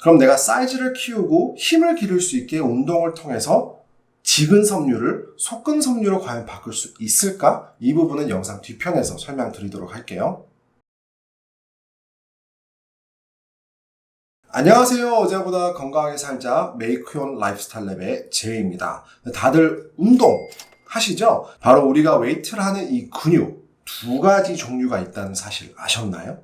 그럼 내가 사이즈를 키우고 힘을 기를 수 있게 운동을 통해서 직은 섬유를 속근 섬유로 과연 바꿀 수 있을까? 이 부분은 영상 뒤편에서 설명드리도록 할게요. 안녕하세요. 어제보다 건강하게 살자 메이크온 라이프스타일 랩의 제이입니다. 다들 운동 하시죠? 바로 우리가 웨이트를 하는 이 근육 두 가지 종류가 있다는 사실 아셨나요?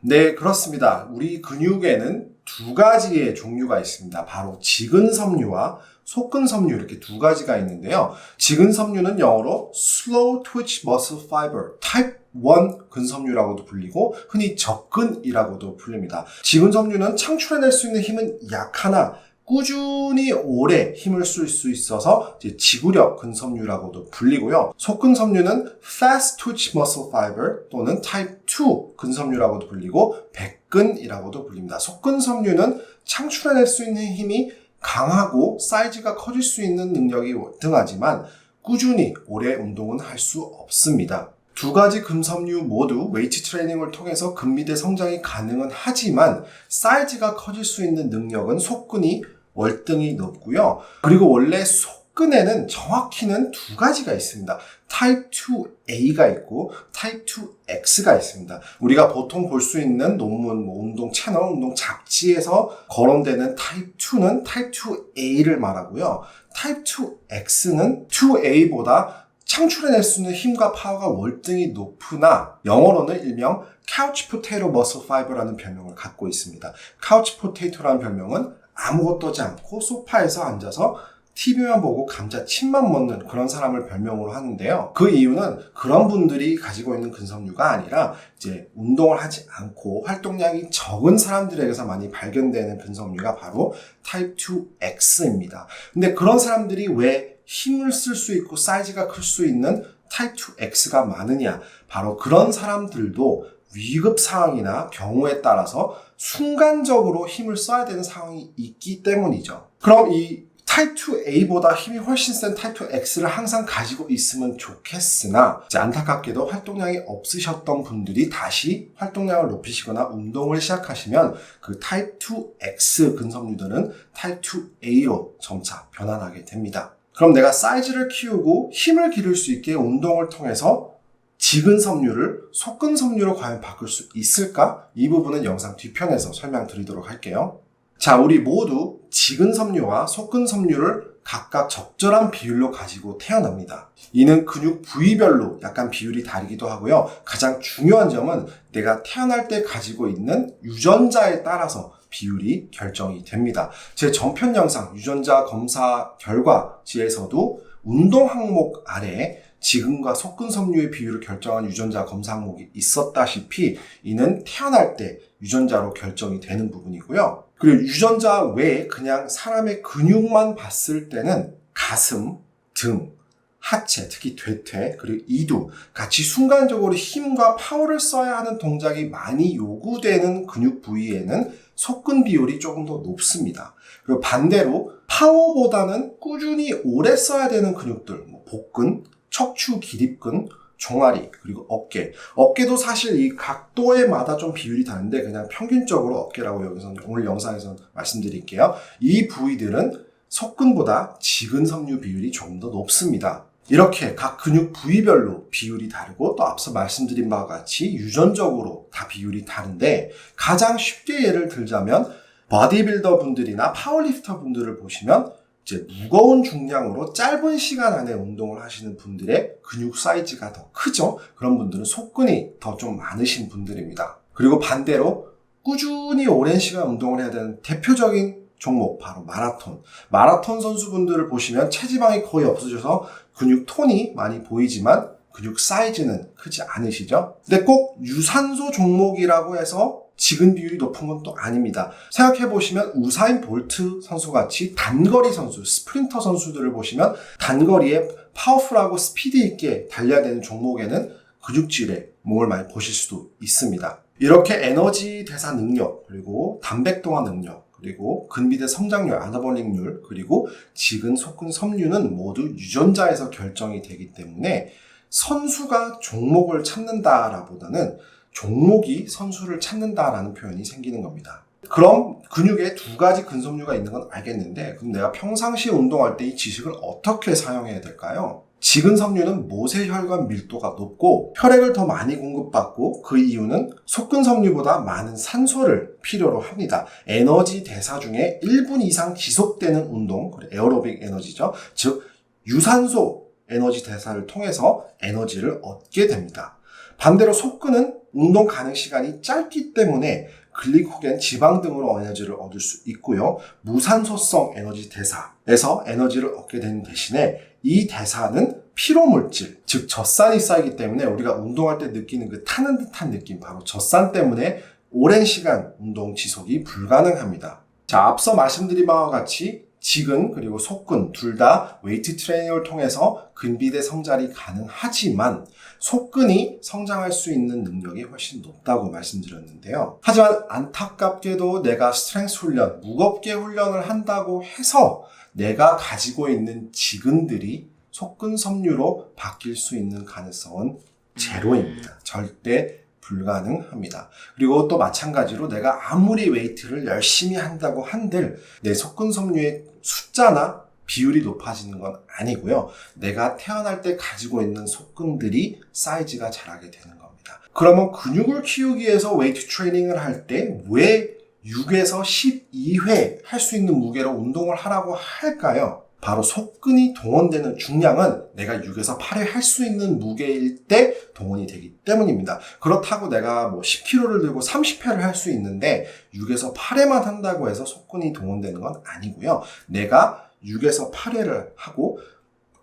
네, 그렇습니다. 우리 근육에는 두 가지의 종류가 있습니다. 바로 직근 섬유와 속근 섬유 이렇게 두 가지가 있는데요. 직근 섬유는 영어로 Slow Twitch Muscle Fiber Type 1 근섬유라고도 불리고 흔히 접근이라고도 불립니다. 직근 섬유는 창출해낼 수 있는 힘은 약하나 꾸준히 오래 힘을 쓸 수 있어서 지구력 근섬유라고도 불리고요. 속근섬유는 Fast Twitch Muscle Fiber 또는 Type 2 근섬유라고도 불리고 백근이라고도 불립니다. 속근섬유는 창출해낼 수 있는 힘이 강하고 사이즈가 커질 수 있는 능력이 월등하지만 꾸준히 오래 운동은 할 수 없습니다. 두 가지 근섬유 모두 웨이트 트레이닝을 통해서 근미대 성장이 가능은 하지만 사이즈가 커질 수 있는 능력은 속근이 월등히 높고요. 그리고 원래 속근에는 정확히는 두 가지가 있습니다. 타입 2A가 있고 타입 2X가 있습니다. 우리가 보통 볼 수 있는 논문, 운동 채널, 운동 잡지에서 거론되는 타입 2는 타입 2A를 말하고요. 타입 2X는 2A보다 창출해낼 수 있는 힘과 파워가 월등히 높으나 영어로는 일명 카우치 포테이토 머슬 파이버라는 별명을 갖고 있습니다. 카우치 포테이토라는 별명은 아무것도 하지 않고 소파에서 앉아서 TV만 보고 감자칩만 먹는 그런 사람을 별명으로 하는데요. 그 이유는 그런 분들이 가지고 있는 근섬유가 아니라 이제 운동을 하지 않고 활동량이 적은 사람들에게서 많이 발견되는 근섬유가 바로 타입 2X입니다. 근데 그런 사람들이 왜 힘을 쓸 수 있고 사이즈가 클 수 있는 타입 2X가 많으냐? 바로 그런 사람들도 위급 상황이나 경우에 따라서 순간적으로 힘을 써야 되는 상황이 있기 때문이죠. 그럼 이 타입 2A보다 힘이 훨씬 센 타입 2X를 항상 가지고 있으면 좋겠으나 이제 안타깝게도 활동량이 없으셨던 분들이 다시 활동량을 높이시거나 운동을 시작하시면 그 타입 2X 근섬유들은 타입 2A로 점차 변환하게 됩니다. 그럼 내가 사이즈를 키우고 힘을 기를 수 있게 운동을 통해서 직근 섬유를 속근 섬유로 과연 바꿀 수 있을까? 이 부분은 영상 뒤편에서 설명드리도록 할게요. 자, 우리 모두 직근 섬유와 속근 섬유를 각각 적절한 비율로 가지고 태어납니다. 이는 근육 부위별로 약간 비율이 다르기도 하고요. 가장 중요한 점은 내가 태어날 때 가지고 있는 유전자에 따라서 비율이 결정이 됩니다. 제 전편 영상 유전자 검사 결과지에서도 운동 항목 아래에 직근과 속근 섬유의 비율을 결정한 유전자 검사 항목이 있었다시피 이는 태어날 때 유전자로 결정이 되는 부분이고요. 그리고 유전자 외에 그냥 사람의 근육만 봤을 때는 가슴, 등, 하체, 특히 대퇴, 그리고 이두 같이 순간적으로 힘과 파워를 써야 하는 동작이 많이 요구되는 근육 부위에는 속근 비율이 조금 더 높습니다. 그리고 반대로 파워보다는 꾸준히 오래 써야 되는 근육들, 복근, 척추 기립근, 종아리, 그리고 어깨. 어깨도 사실 이 각도에 마다 좀 비율이 다른데 그냥 평균적으로 어깨라고 여기서 오늘 영상에서 말씀드릴게요. 이 부위들은 속근보다 직근 섬유 비율이 조금 더 높습니다. 이렇게 각 근육 부위별로 비율이 다르고 또 앞서 말씀드린 바와 같이 유전적으로 다 비율이 다른데 가장 쉽게 예를 들자면 보디빌더 분들이나 파워리프터 분들을 보시면 이제 무거운 중량으로 짧은 시간 안에 운동을 하시는 분들의 근육 사이즈가 더 크죠. 그런 분들은 속근이 더 좀 많으신 분들입니다. 그리고 반대로 꾸준히 오랜 시간 운동을 해야 되는 대표적인 종목 바로 마라톤. 마라톤 선수분들을 보시면 체지방이 거의 없어져서 근육 톤이 많이 보이지만 근육 사이즈는 크지 않으시죠? 근데 꼭 유산소 종목이라고 해서 직근 비율이 높은 건 또 아닙니다. 생각해보시면 우사인 볼트 선수같이 단거리 선수, 스프린터 선수들을 보시면 단거리에 파워풀하고 스피드 있게 달려야 되는 종목에는 근육질의 몸을 많이 보실 수도 있습니다. 이렇게 에너지 대사 능력, 그리고 단백 동화 능력, 그리고 근비대 성장률, 아나볼릭률, 그리고 직근, 속근, 섬유는 모두 유전자에서 결정이 되기 때문에 선수가 종목을 찾는다라보다는 종목이 선수를 찾는다라는 표현이 생기는 겁니다. 그럼 근육에 두 가지 근섬유가 있는 건 알겠는데 그럼 내가 평상시에 운동할 때 이 지식을 어떻게 사용해야 될까요? 지근섬유는 모세혈관 밀도가 높고 혈액을 더 많이 공급받고 그 이유는 속근섬유보다 많은 산소를 필요로 합니다. 에너지 대사 중에 1분 이상 지속되는 운동, 에어로빅 에너지죠. 즉 유산소 에너지 대사를 통해서 에너지를 얻게 됩니다. 반대로 속근은 운동 가능 시간이 짧기 때문에 글리코겐, 지방 등으로 에너지를 얻을 수 있고요. 무산소성 에너지 대사에서 에너지를 얻게 되는 대신에 이 대사는 피로물질, 즉 젖산이 쌓이기 때문에 우리가 운동할 때 느끼는 그 타는 듯한 느낌, 바로 젖산 때문에 오랜 시간 운동 지속이 불가능합니다. 자, 앞서 말씀드린 바와 같이 지근 그리고 속근 둘 다 웨이트 트레이닝을 통해서 근비대 성장이 가능하지만 속근이 성장할 수 있는 능력이 훨씬 높다고 말씀드렸는데요. 하지만 안타깝게도 내가 스트렝스 훈련, 무겁게 훈련을 한다고 해서 내가 가지고 있는 지근들이 속근섬유로 바뀔 수 있는 가능성은 제로입니다. 절대 불가능합니다. 그리고 또 마찬가지로 내가 아무리 웨이트를 열심히 한다고 한들 내 속근섬유의 숫자나 비율이 높아지는 건 아니고요. 내가 태어날 때 가지고 있는 속근들이 사이즈가 자라게 되는 겁니다. 그러면 근육을 키우기 위해서 웨이트 트레이닝을 할 때 왜 6에서 12회 할 수 있는 무게로 운동을 하라고 할까요? 바로 속근이 동원되는 중량은 내가 6에서 8회 할 수 있는 무게일 때 동원이 되기 때문입니다. 그렇다고 내가 10kg를 들고 30회를 할 수 있는데 6에서 8회만 한다고 해서 속근이 동원되는 건 아니고요. 내가 6에서 8회를 하고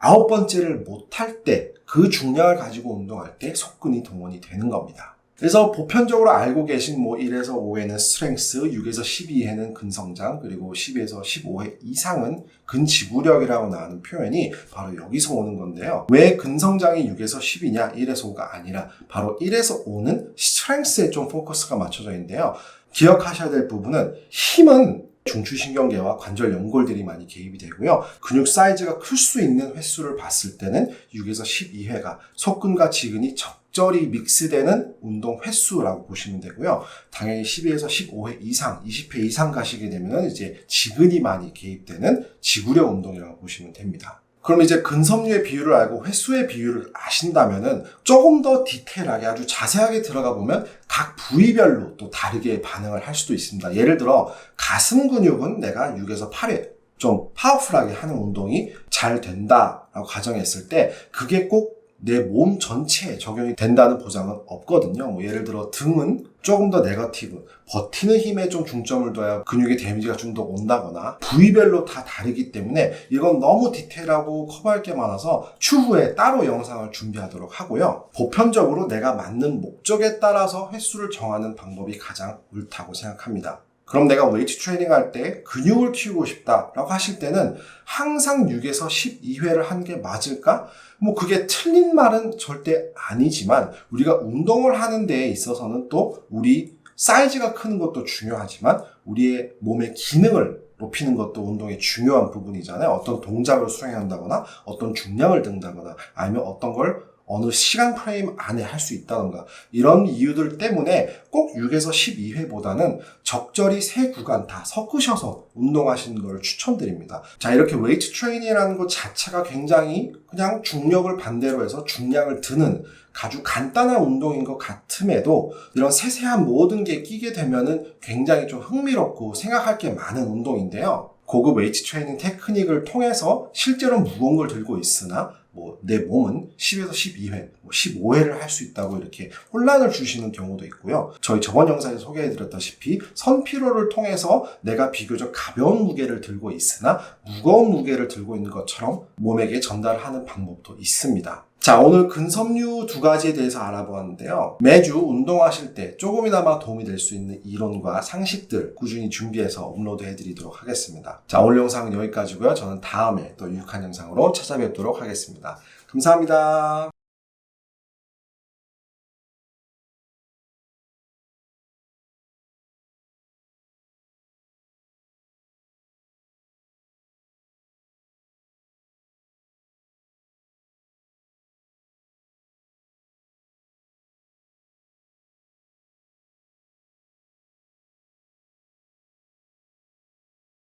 9번째를 못할 때 그 중량을 가지고 운동할 때 속근이 동원이 되는 겁니다. 그래서 보편적으로 알고 계신 1에서 5회는 스트렝스, 6에서 12회는 근성장, 그리고 10에서 15회 이상은 근지구력이라고 나오는 표현이 바로 여기서 오는 건데요. 왜 근성장이 6에서 10이냐, 1에서 5가 아니라 바로 1에서 5는 스트렝스에 좀 포커스가 맞춰져 있는데요. 기억하셔야 될 부분은 힘은 중추신경계와 관절 연골들이 많이 개입이 되고요. 근육 사이즈가 클 수 있는 횟수를 봤을 때는 6에서 12회가 속근과 지근이 적절히 믹스되는 운동 횟수라고 보시면 되고요. 당연히 12에서 15회 이상, 20회 이상 가시게 되면 이제 지근이 많이 개입되는 지구력 운동이라고 보시면 됩니다. 그럼 이제 근섬유의 비율을 알고 횟수의 비율을 아신다면은 조금 더 디테일하게 아주 자세하게 들어가 보면 각 부위별로 또 다르게 반응을 할 수도 있습니다. 예를 들어 가슴 근육은 내가 6에서 8회 좀 파워풀하게 하는 운동이 잘 된다라고 가정했을 때 그게 꼭 내 몸 전체에 적용이 된다는 보장은 없거든요. 예를 들어 등은 조금 더 네거티브, 버티는 힘에 좀 중점을 둬야 근육의 데미지가 좀 더 온다거나 부위별로 다 다르기 때문에 이건 너무 디테일하고 커버할 게 많아서 추후에 따로 영상을 준비하도록 하고요. 보편적으로 내가 맞는 목적에 따라서 횟수를 정하는 방법이 가장 옳다고 생각합니다. 그럼 내가 웨이트 트레이닝 할 때 근육을 키우고 싶다라고 하실 때는 항상 6에서 12회를 한 게 맞을까? 그게 틀린 말은 절대 아니지만 우리가 운동을 하는 데에 있어서는 또 우리 사이즈가 크는 것도 중요하지만 우리의 몸의 기능을 높이는 것도 운동의 중요한 부분이잖아요. 어떤 동작을 수행한다거나 어떤 중량을 든다거나 아니면 어떤 걸 어느 시간 프레임 안에 할 수 있다던가 이런 이유들 때문에 꼭 6에서 12회보다는 적절히 세 구간 다 섞으셔서 운동하시는 걸 추천드립니다. 자, 이렇게 웨이트 트레이닝이라는 것 자체가 굉장히 그냥 중력을 반대로 해서 중량을 드는 아주 간단한 운동인 것 같음에도 이런 세세한 모든 게 끼게 되면은 굉장히 좀 흥미롭고 생각할 게 많은 운동인데요. 고급 웨이트 트레이닝 테크닉을 통해서 실제로 무거운 걸 들고 있으나 내 몸은 10에서 12회, 15회를 할 수 있다고 이렇게 혼란을 주시는 경우도 있고요. 저희 저번 영상에서 소개해드렸다시피 선피로를 통해서 내가 비교적 가벼운 무게를 들고 있으나 무거운 무게를 들고 있는 것처럼 몸에게 전달하는 방법도 있습니다. 자, 오늘 근섬유 두 가지에 대해서 알아보았는데요. 매주 운동하실 때 조금이나마 도움이 될 수 있는 이론과 상식들 꾸준히 준비해서 업로드 해드리도록 하겠습니다. 자, 오늘 영상은 여기까지고요. 저는 다음에 또 유익한 영상으로 찾아뵙도록 하겠습니다. 감사합니다.